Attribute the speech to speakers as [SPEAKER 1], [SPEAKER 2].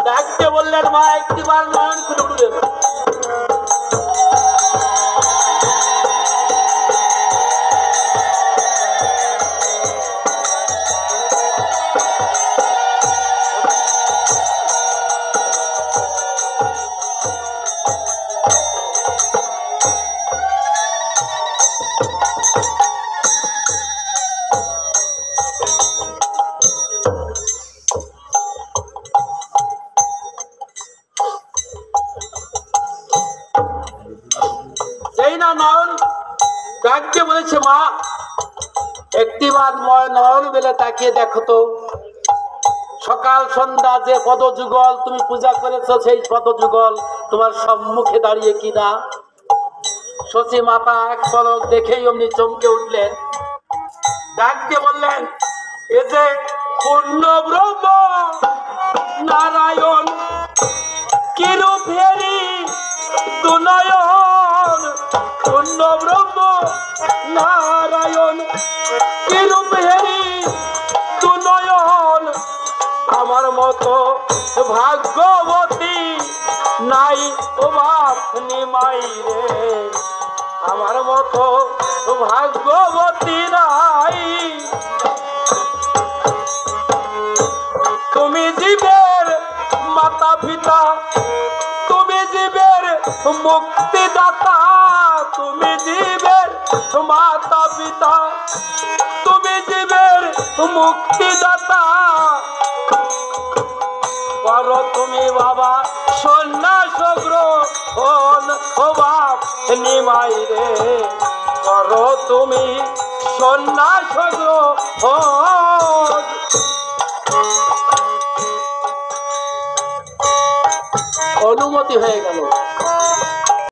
[SPEAKER 1] ডাকতে বললেন, মা একটিবার নয়ন খুলে উঠলেন। সেই না নয়ন ডাকতে বলেছে, মা একটিবার নয়ন বেলে তাকিয়ে দেখো তো, সকাল সন্ধ্যা যে পদযুগল তুমি পূজা করেছো সেই পদযুগল তোমার সম্মুখে দাঁড়িয়ে কিনা। শচী মাতা এক পলক দেখেই অমনি চমকে উঠলেন। ডাকতে বললেন, এ যে পূর্ণ ব্রহ্ম নারায়ণ কিরূপেরি দুনয়ন। পূর্ণ ব্রহ্ম নারায়ণ কিরূপেরি দুনয়ন। আমার মতো ভাগ্যবতী নাই ও বাপ নিমাই রে, আমার মতো ভাগ্যবতী নাই। তুমি জীবের মাতা পিতা, তুমি জীবের মুক্তিদাতা, তুমি জীবের মাতা পিতা, তুমি জীবের মুক্তিদাতা। করো তুমি বাবা সন্ন্যাস গ্রহণ ও বাপ নিমাই রে, করো তুমি সন্ন্যাস গ্রহণ। অনুমতি হয়ে গেল।